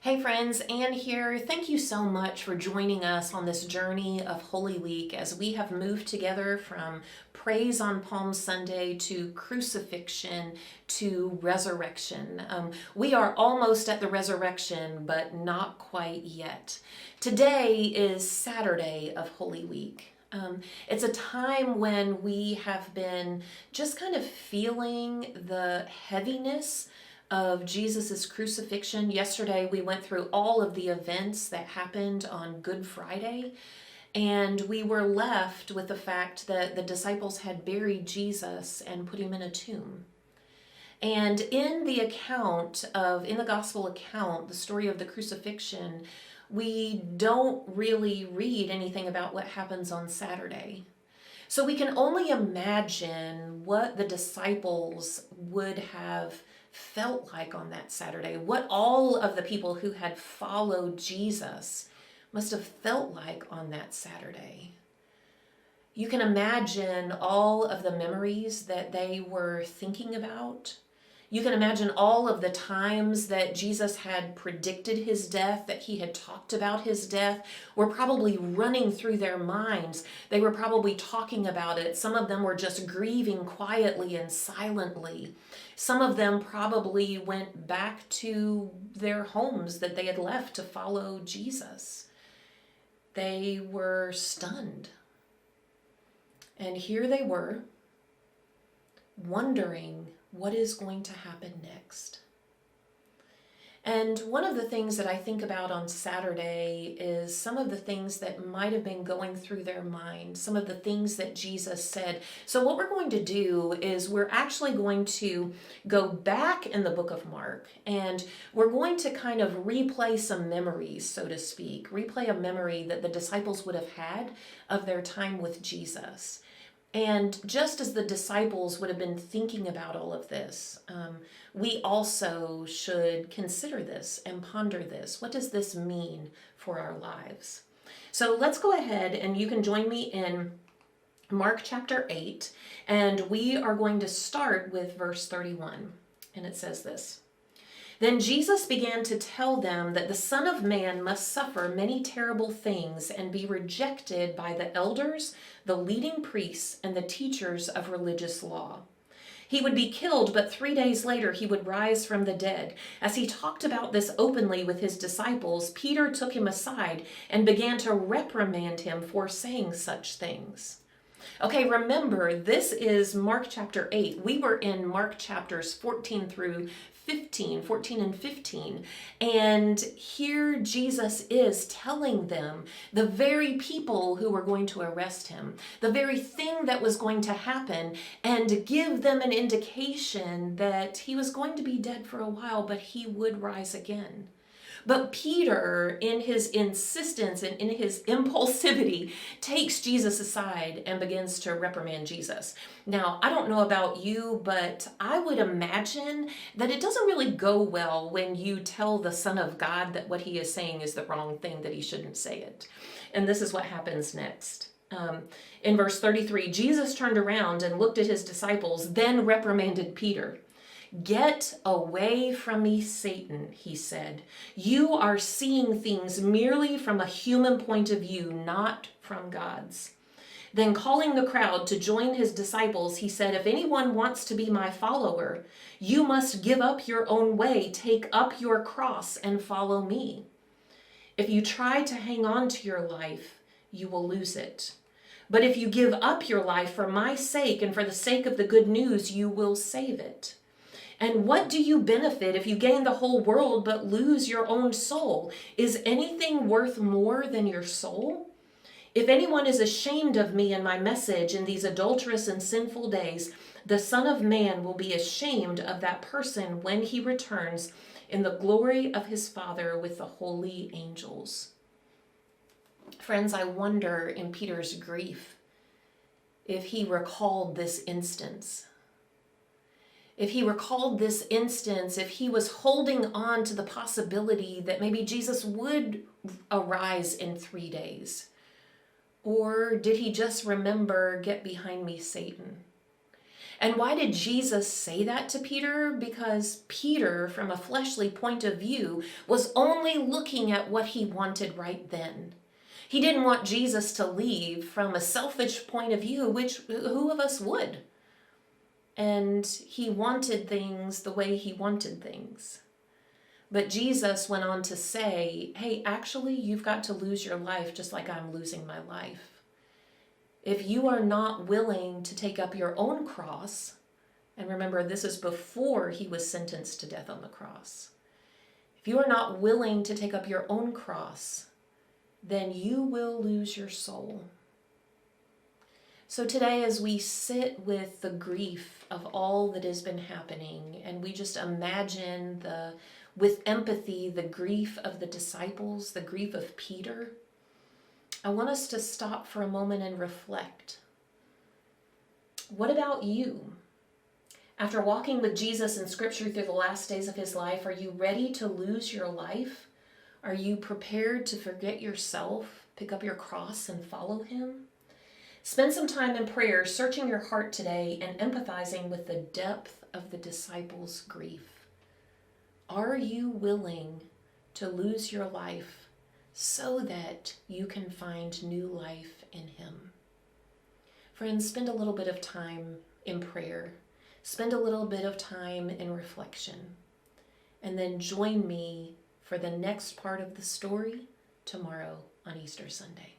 Hey friends, Anne here. Thank you so much for joining us on this journey of Holy Week as we have moved together from praise on Palm Sunday to crucifixion to resurrection. We are almost at the resurrection, but not quite yet. Today is Saturday of Holy Week. It's a time when we have been just kind of feeling the heaviness of Jesus's crucifixion. Yesterday, we went through all of the events that happened on Good Friday, and we were left with the fact that the disciples had buried Jesus and put him in a tomb. And in the gospel account, the story of the crucifixion, we don't really read anything about what happens on Saturday. So we can only imagine what the disciples would have felt like on that Saturday, what all of the people who had followed Jesus must have felt like on that Saturday. You can imagine all of the memories that they were thinking about. You can imagine all of the times that Jesus had predicted his death, that he had talked about his death, were probably running through their minds. They were probably talking about it. Some of them were just grieving quietly and silently. Some of them probably went back to their homes that they had left to follow Jesus. They were stunned. And here they were, wondering what is going to happen next. And one of the things that I think about on Saturday is some of the things that might have been going through their mind, some of the things that Jesus said. So what we're going to do is we're actually going to go back in the book of Mark, and we're going to kind of replay some memories, so to speak, replay a memory that the disciples would have had of their time with Jesus. And just as the disciples would have been thinking about all of this, we also should consider this and ponder this. What does this mean for our lives? So let's go ahead and you can join me in Mark chapter 8, and we are going to start with verse 31. And it says this: Then Jesus began to tell them that the Son of Man must suffer many terrible things and be rejected by the elders, the leading priests, and the teachers of religious law. He would be killed, but 3 days later he would rise from the dead. As he talked about this openly with his disciples, Peter took him aside and began to reprimand him for saying such things. Okay, remember, this is Mark chapter 8. We were in Mark chapters 14 and 15. And here Jesus is telling them the very people who were going to arrest him, the very thing that was going to happen, and give them an indication that he was going to be dead for a while, but he would rise again. But Peter, in his insistence and in his impulsivity, takes Jesus aside and begins to reprimand Jesus. Now, I don't know about you, but I would imagine that it doesn't really go well when you tell the Son of God that what he is saying is the wrong thing, that he shouldn't say it. And this is what happens next. In verse 33, Jesus turned around and looked at his disciples, then reprimanded Peter. Get away from me, Satan, he said. You are seeing things merely from a human point of view, not from God's. Then calling the crowd to join his disciples, he said, if anyone wants to be my follower, you must give up your own way, take up your cross, and follow me. If you try to hang on to your life, you will lose it. But if you give up your life for my sake and for the sake of the good news, you will save it. And what do you benefit if you gain the whole world but lose your own soul? Is anything worth more than your soul? If anyone is ashamed of me and my message in these adulterous and sinful days, the Son of Man will be ashamed of that person when he returns in the glory of his Father with the holy angels. Friends, I wonder in Peter's grief if he recalled this instance. If he recalled this instance, if he was holding on to the possibility that maybe Jesus would arise in 3 days. Or did he just remember, get behind me, Satan? And why did Jesus say that to Peter? Because Peter, from a fleshly point of view, was only looking at what he wanted right then. He didn't want Jesus to leave from a selfish point of view, which who of us would? And he wanted things the way he wanted things. But Jesus went on to say, hey, actually, you've got to lose your life just like I'm losing my life. If you are not willing to take up your own cross, and remember, this is before he was sentenced to death on the cross. If you are not willing to take up your own cross, then you will lose your soul. So today, as we sit with the grief of all that has been happening, and we just imagine with empathy, the grief of the disciples, the grief of Peter, I want us to stop for a moment and reflect. What about you? After walking with Jesus in Scripture through the last days of his life, are you ready to lose your life? Are you prepared to forget yourself, pick up your cross, and follow him? Spend some time in prayer, searching your heart today and empathizing with the depth of the disciples' grief. Are you willing to lose your life so that you can find new life in him? Friends, spend a little bit of time in prayer. Spend a little bit of time in reflection. And then join me for the next part of the story tomorrow on Easter Sunday.